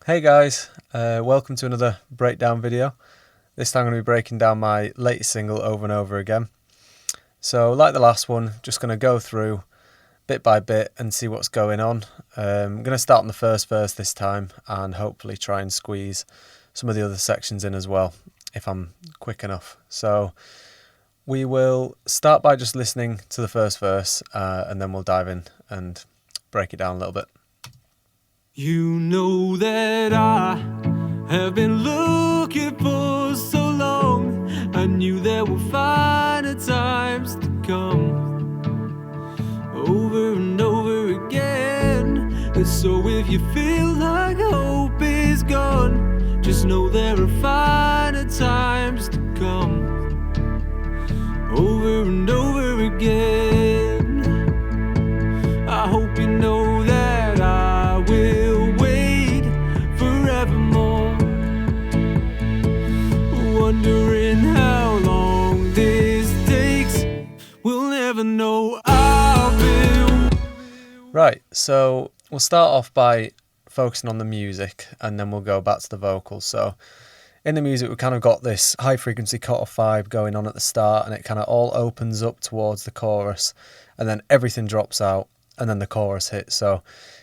Hey guys, welcome to another breakdown video. This time I'm going to be breaking down my latest single Over and Over Again. So like the last one, just going to go through bit by bit and see what's going on. I'm going to start on the first verse this time and hopefully try and squeeze some of the other sections in as well if I'm quick enough. So we will start by just listening to the first verse and then we'll dive in and break it down a little bit. You know that I have been looking for so long. I knew there were finer times to come, over and over again. And so if you feel like hope is gone, just know there are finer times to come, over and over again. I hope you know that I will wait forevermore, wondering how long this takes. We'll never know. I've been... Right, so we'll start off by focusing on the music and then we'll go back to the vocals. So in the music we kind of got this high frequency cut-off vibe going on at the start, and it kind of all opens up towards the chorus and then everything drops out and then the chorus hits. So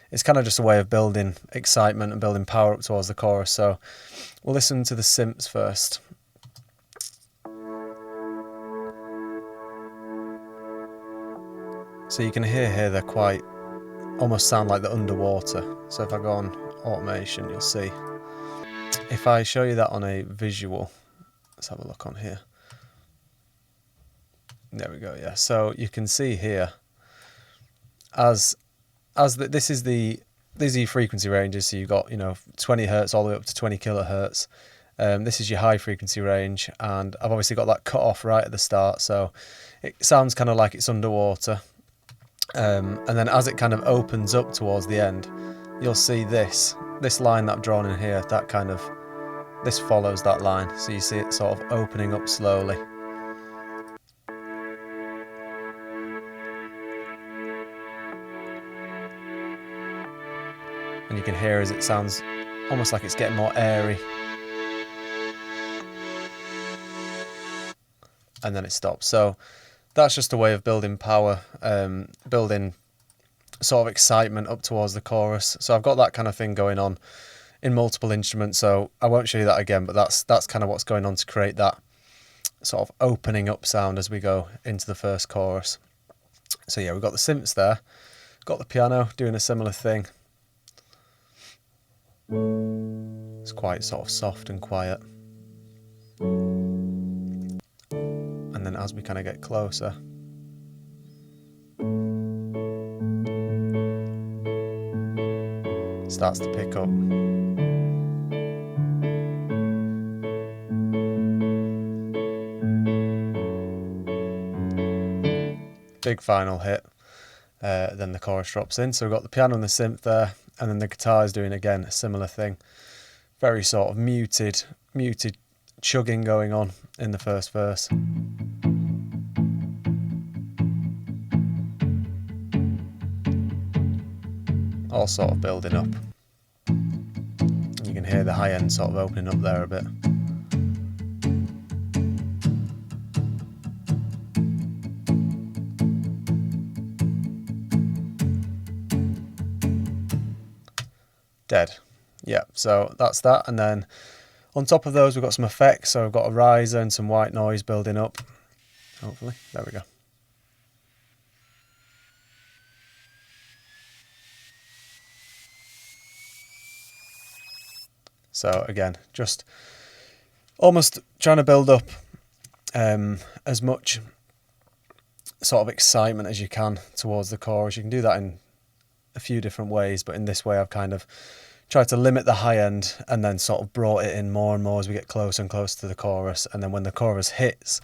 it's kind of just a way of building excitement and building power up towards the chorus. So we'll listen to the synths first. So you can hear here they're quite, almost sound like they're underwater. So if I go on automation, you'll see. If I show you that on a visual, let's have a look on here. There we go, yeah. So you can see here, these are your frequency ranges. So you've got 20 hertz all the way up to 20 kilohertz. This is your high frequency range, and I've obviously got that cut off right at the start, so it sounds kind of like it's underwater. And then as it kind of opens up towards the end, you'll see this line that I've drawn in here. This follows that line, so you see it sort of opening up slowly. And you can hear as it sounds almost like it's getting more airy. And then it stops. So that's just a way of building power, building sort of excitement up towards the chorus. So I've got that kind of thing going on in multiple instruments, so I won't show you that again, but that's kind of what's going on to create that sort of opening up sound as we go into the first chorus. So yeah, we've got the synths there, got the piano doing a similar thing. It's quite sort of soft and quiet. And then as we kind of get closer, it starts to pick up. Big final hit. Then the chorus drops in. So we've got the piano and the synth there, and then the guitar is doing again a similar thing. Very sort of muted chugging going on in the first verse. All sort of building up. You can hear the high end sort of opening up there a bit. Dead. Yeah, so that's that. And then on top of those we've got some effects. So we've got a riser and some white noise building up. Hopefully, there we go. So again, just almost trying to build up as much sort of excitement as you can towards the chorus. You can do that in a few different ways, but in this way I've kind of tried to limit the high end and then sort of brought it in more and more as we get closer and closer to the chorus. And then when the chorus hits,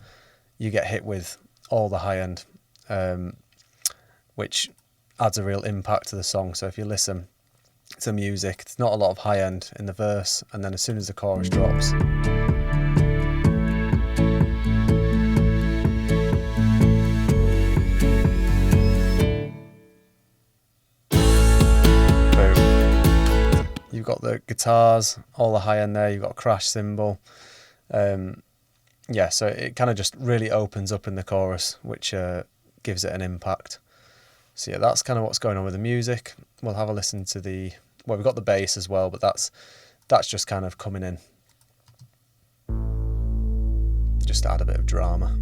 you get hit with all the high end, which adds a real impact to the song. So if you listen to music, it's not a lot of high end in the verse, and then as soon as the chorus drops, the guitars, all the high end there. You've got a crash cymbal. Yeah, so it kind of just really opens up in the chorus, which gives it an impact. So yeah, that's kind of what's going on with the music. We'll have a listen to well, we've got the bass as well, but that's just kind of coming in. Just to add a bit of drama.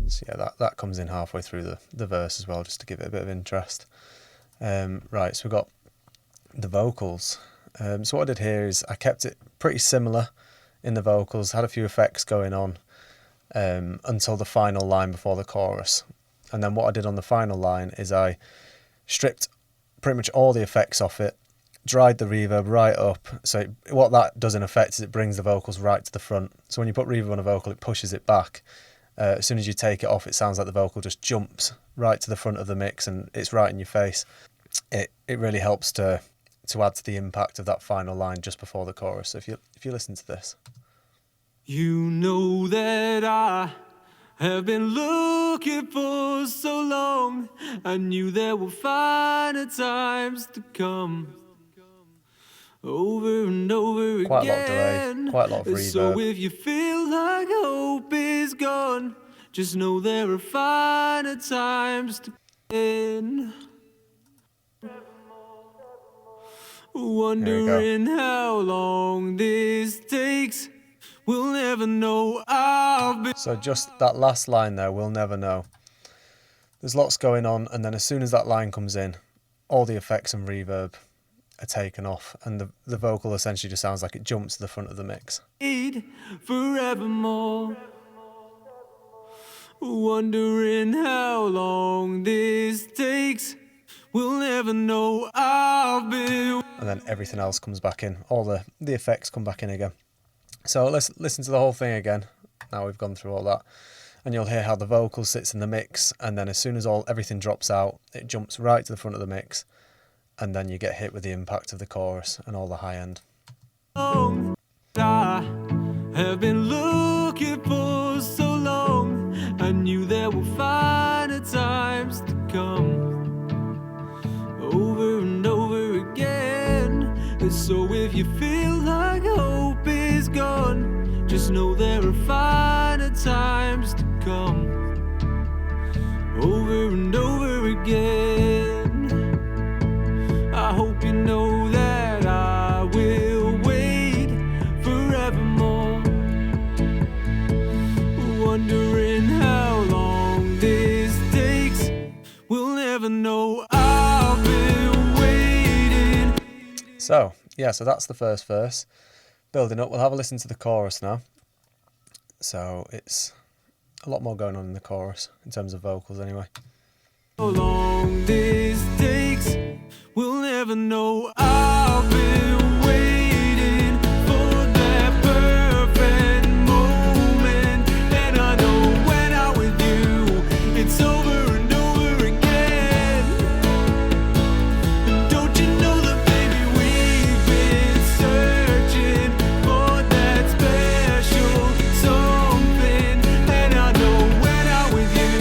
So yeah, that comes in halfway through the verse as well, just to give it a bit of interest. Right, so we've got the vocals. So what I did here is I kept it pretty similar in the vocals, had a few effects going on until the final line before the chorus. And then what I did on the final line is I stripped pretty much all the effects off it, dried the reverb right up. So what that does in effect is it brings the vocals right to the front. So when you put reverb on a vocal, it pushes it back. As soon as you take it off, it sounds like the vocal just jumps right to the front of the mix and it's right in your face. It really helps to add to the impact of that final line just before the chorus. So if you listen to this. You know that I have been looking for so long. I knew there were finer times to come. Over and over Quite again. a lot of delay, quite a lot of reverb. So if you feel like hope is gone, just know there are finer times to come. Wondering how long this takes, we'll never know. So just that last line there, we'll never know. There's lots going on, and then as soon as that line comes in, all the effects and reverb are taken off, and the vocal essentially just sounds like it jumps to the front of the mix. Forevermore, wondering how long this takes, we'll never know. And then everything else comes back in. All the effects come back in again. So let's listen to the whole thing again. Now we've gone through all that. And you'll hear how the vocal sits in the mix, and then as soon as everything drops out, it jumps right to the front of the mix, and then you get hit with the impact of the chorus and all the high end. I have been looking for so long. I knew there were finer times to come. Over and over again. And so if you feel like hope is gone, just know there are finer times to come. Over and over again. I hope you know that I will wait forevermore. Wondering how long this takes, we'll never know. I've been waiting. So yeah, so that's the first verse. Building up, we'll have a listen to the chorus now. So it's a lot more going on in the chorus, in terms of vocals anyway. How long this takes, we'll never know. I've been waiting for that perfect moment, and I know when I'm with you, it's over and over again. And don't you know that, baby, we've been searching for that special something, and I know when I'm with you,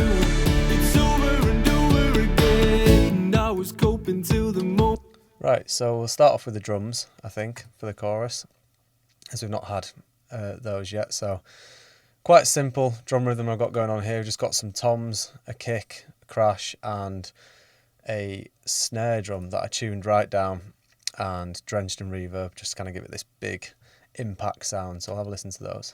it's over and over again. And I was coping till the moment. Right, so we'll start off with the drums, I think, for the chorus, as we've not had those yet. So quite simple drum rhythm I've got going on here. We've just got some toms, a kick, a crash, and a snare drum that I tuned right down and drenched in reverb, just to kind of give it this big impact sound. So I'll have a listen to those.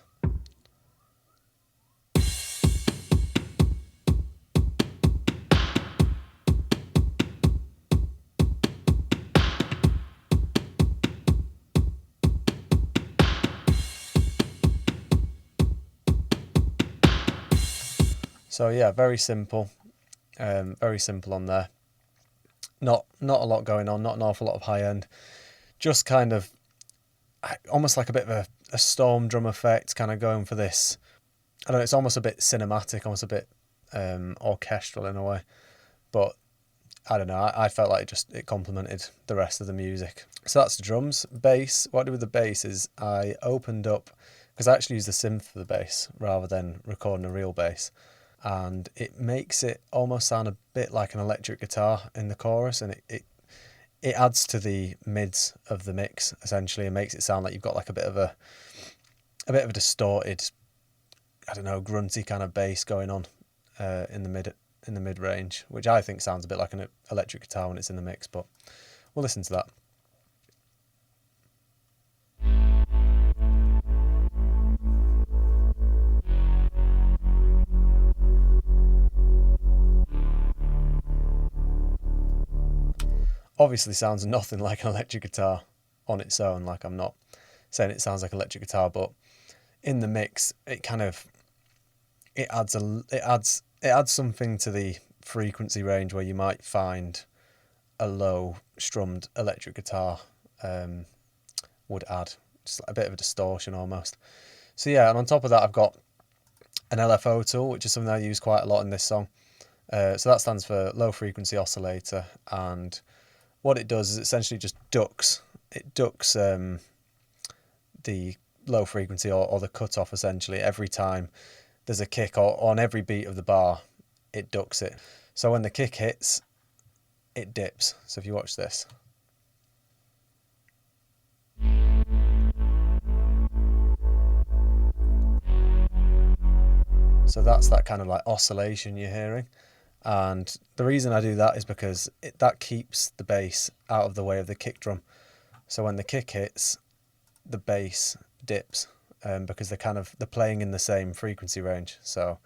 So yeah, very simple on there. Not a lot going on, not an awful lot of high end. Just kind of almost like a bit of a storm drum effect, kind of going for this. I don't know, it's almost a bit cinematic, almost a bit orchestral in a way. But I don't know, I felt like it complemented the rest of the music. So that's the drums. Bass, what I did with the bass is I opened up, because I actually used the synth for the bass rather than recording a real bass. and it makes it almost sound a bit like an electric guitar in the chorus, and it adds to the mids of the mix essentially, and makes it sound like you've got like a bit of a distorted, I don't know, grunty kind of bass going on in the mid range, which I think sounds a bit like an electric guitar when it's in the mix. But we'll listen to that. Obviously sounds nothing like an electric guitar on its own. Like, I'm not saying it sounds like electric guitar, but in the mix it kind of it adds something to the frequency range where you might find a low strummed electric guitar would add just a bit of a distortion almost. So yeah, and on top of that I've got an LFO tool, which is something I use quite a lot in this song. So that stands for low frequency oscillator, and what it does is essentially just ducks the low frequency or the cutoff essentially every time there's a kick, or on every beat of the bar it ducks it. So when the kick hits, it dips. So if you watch this, so that's that kind of like oscillation you're hearing. And the reason I do that is because that keeps the bass out of the way of the kick drum. So when the kick hits, the bass dips because they're playing in the same frequency range. So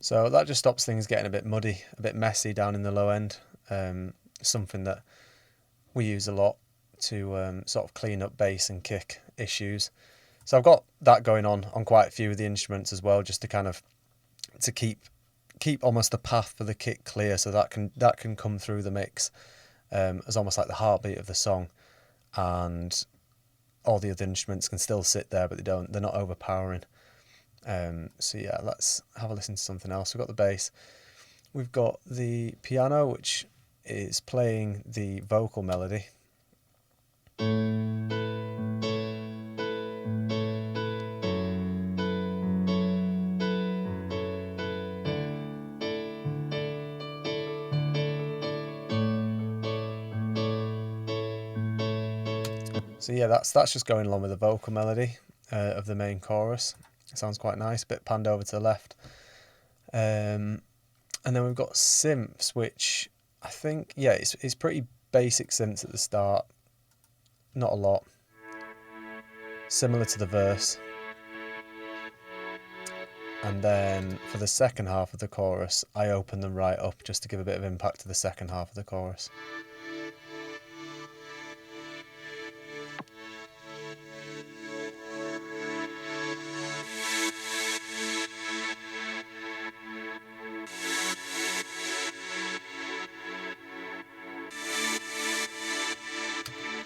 that just stops things getting a bit muddy, a bit messy down in the low end. Something that we use a lot to sort of clean up bass and kick issues. So I've got that going on quite a few of the instruments as well, just to keep almost the path for the kick clear, so that can come through the mix as almost like the heartbeat of the song, and all the other instruments can still sit there, but they're not overpowering. So yeah, let's have a listen to something else. We've got the bass, we've got the piano, which is playing the vocal melody. So yeah, that's just going along with the vocal melody of the main chorus. It sounds quite nice, a bit panned over to the left. And then we've got synths, which I think, yeah, it's pretty basic synths at the start. Not a lot. Similar to the verse. And then for the second half of the chorus, I open them right up just to give a bit of impact to the second half of the chorus.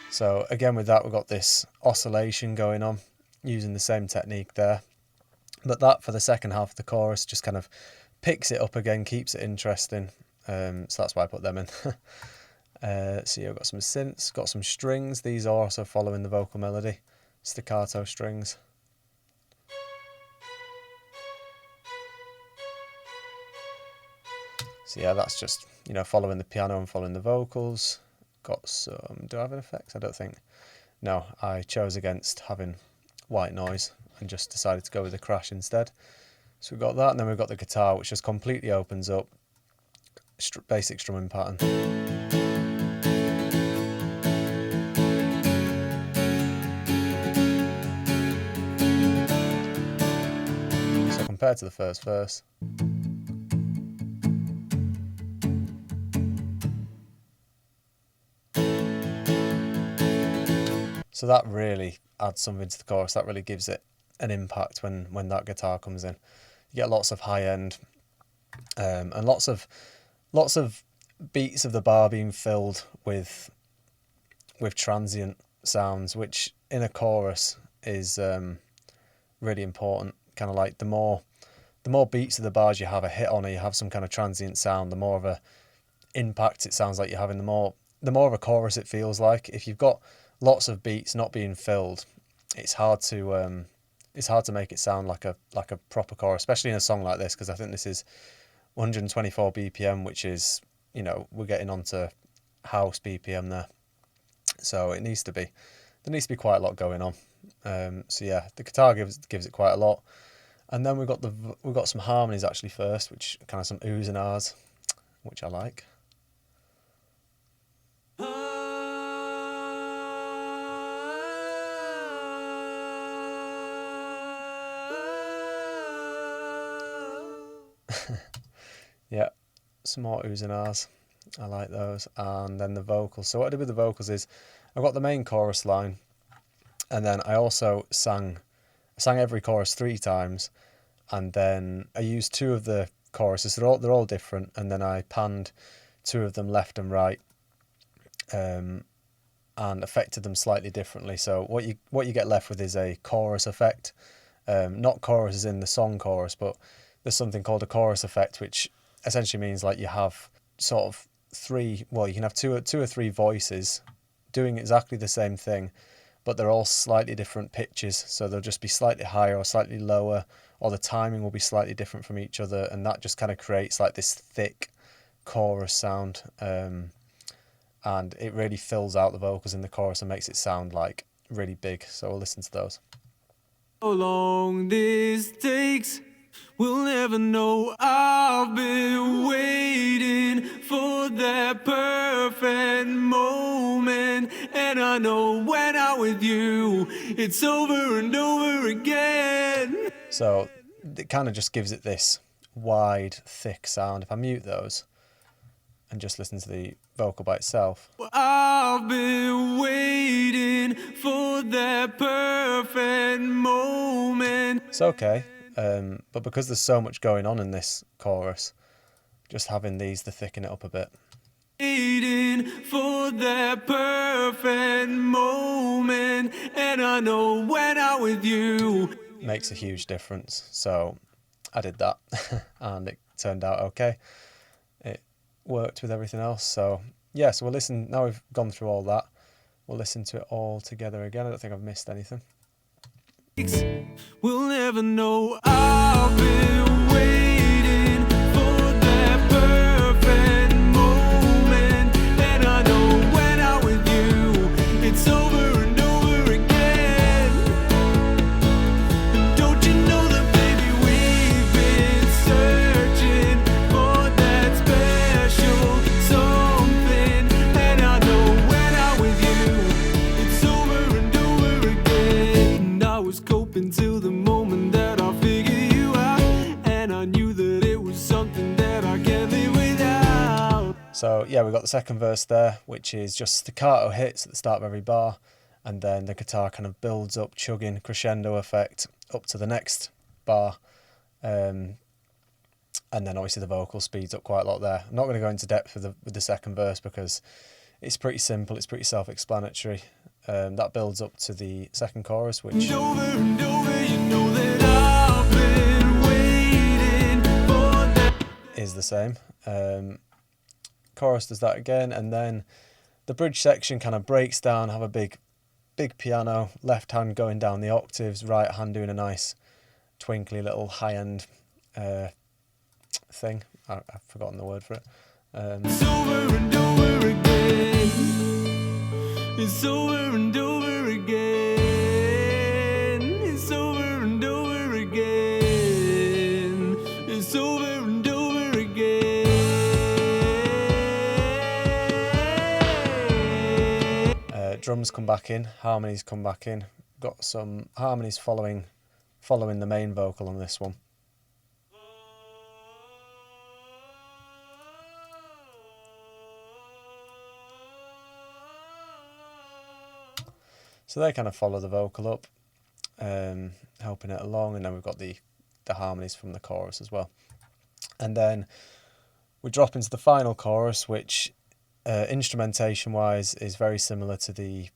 So again, with that, we've got this oscillation going on, using the same technique there. But that, for the second half of the chorus, just kind of picks it up again, keeps it interesting. So that's why I put them in. So yeah, we've got some synths, got some strings. These are also following the vocal melody, staccato strings. So yeah, that's just, following the piano and following the vocals. Got some, do I have an effects? I don't think. No, I chose against having white noise and just decided to go with the crash instead. So we've got that, and then we've got the guitar, which just completely opens up, basic strumming pattern. So compared to the first verse, so that really adds something to the chorus. That really gives it an impact when that guitar comes in. You get lots of high end and lots of beats of the bar being filled with transient sounds, which in a chorus is really important. Kind of like the more beats of the bars you have a hit on, or you have some kind of transient sound, the more of impact it sounds like you're having, the more of a chorus it feels like. If you've got lots of beats not being filled, it's hard to make it sound like a proper chorus, especially in a song like this, because I think this is 124 BPM, which is, you know, we're getting onto house BPM there. So there needs to be quite a lot going on. So yeah, the guitar gives it quite a lot. And then we've got some harmonies actually first, which kind of some oohs and ahs, which I like. Yeah, some more oohs and ahs. I like those. And then the vocals. So what I did with the vocals is I've got the main chorus line, and then I also sang every chorus 3 times, and then I used 2 of the choruses. They're all different, and then I panned 2 of them left and right, and affected them slightly differently. So what you get left with is a chorus effect. Not chorus as in the song chorus, but there's something called a chorus effect, which essentially means like you have sort of 3. Well, you can have 2 or 3 voices doing exactly the same thing, but they're all slightly different pitches. So they'll just be slightly higher or slightly lower, or the timing will be slightly different from each other, and that just kind of creates like this thick chorus sound. And it really fills out the vocals in the chorus and makes it sound like really big. So we'll listen to those. How long this takes, we'll never know. I've been waiting for that perfect moment, and I know when I'm with you, it's over and over again. So it kind of just gives it this wide, thick sound. If I mute those and just listen to the vocal by itself. I've been waiting for that perfect moment. It's okay, but because there's so much going on in this chorus, just having these to thicken it up a bit. Waiting for that perfect moment, and I know when I'm with you, makes a huge difference. So I did that and it turned out okay. It worked with everything else. So yeah, so we'll listen. Now we've gone through all that, we'll listen to it all together again. I don't think I've missed anything. We'll never know. I've been waiting for that perfect moment, and I know when I'm with you, it's over and over again. And don't you know that, baby, we've been searching for that special something, and I know when I'm with you, it's over and over again. And I was coping till the moment that I figured you out, and I knew that it was something that I can't live without. So yeah, we've got the second verse there, which is just staccato hits at the start of every bar, and then the guitar kind of builds up, chugging crescendo effect up to the next bar, and then obviously the vocal speeds up quite a lot there. I'm not going to go into depth with the second verse because it's pretty simple, it's pretty self-explanatory. That builds up to the second chorus, which And over, you know that I've been waiting for that. is the same. Chorus does that again, and then the bridge section kind of breaks down, have a big piano, left hand going down the octaves, right hand doing a nice twinkly little high-end thing. I've forgotten the word for it. It's over and over again. It's over and over again. It's over and over again. It's over and over again. Drums come back in, harmonies come back in. Got some harmonies following the main vocal on this one. So they kind of follow the vocal up, helping it along, and then we've got the harmonies from the chorus as well. And then we drop into the final chorus, which instrumentation-wise is very similar to the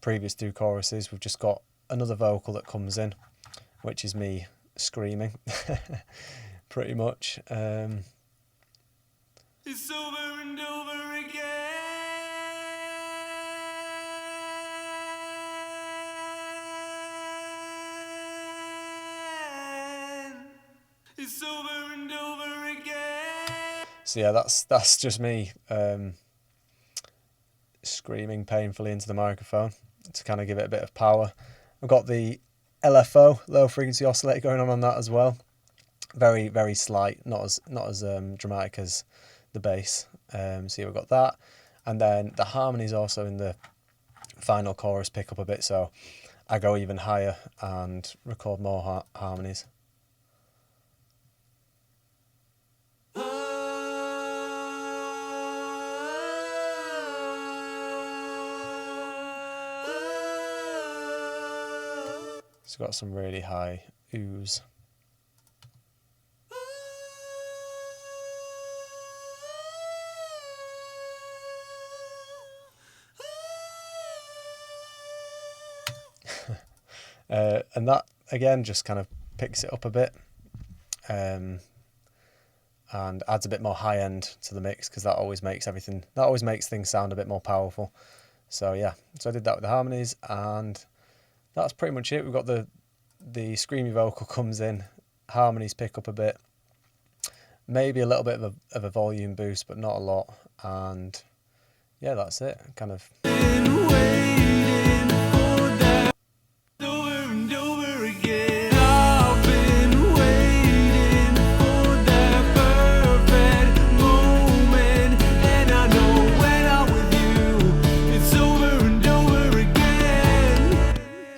previous 2 choruses. We've just got another vocal that comes in, which is me screaming, pretty much. It's over and over again. It's over and over again. So yeah, that's just me screaming painfully into the microphone to kind of give it a bit of power. I've got the LFO, low frequency oscillator, going on that as well. Very, very slight, not as dramatic as the bass. So yeah, we've got that, and then the harmonies also in the final chorus pick up a bit, so I go even higher and record more harmonies. It's got some really high oohs. And that again just kind of picks it up a bit and adds a bit more high end to the mix, because that always makes things sound a bit more powerful. So yeah, so I did that with the harmonies, and that's pretty much it. We've got the screamy vocal comes in, harmonies pick up a bit, maybe a little bit of a volume boost, but not a lot, and yeah, that's it. Kind of.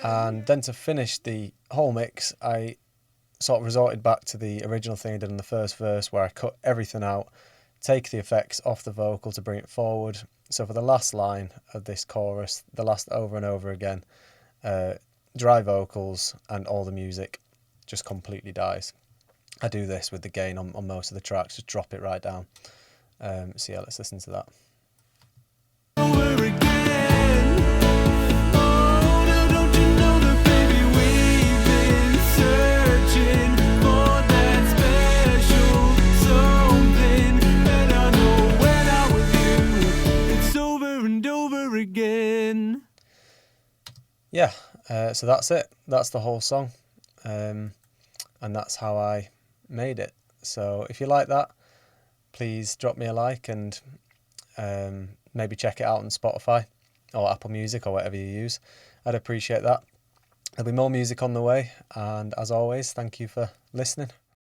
And then to finish the whole mix, I sort of resorted back to the original thing I did in the first verse, where I cut everything out, take the effects off the vocal to bring it forward. So for the last line of this chorus, the last over and over again, dry vocals and all the music just completely dies. I do this with the gain on most of the tracks, just drop it right down. So yeah, let's listen to that. Yeah, so that's it. That's the whole song, and that's how I made it. So if you like that, please drop me a like, and maybe check it out on Spotify or Apple Music or whatever you use. I'd appreciate that. There'll be more music on the way, and as always, thank you for listening.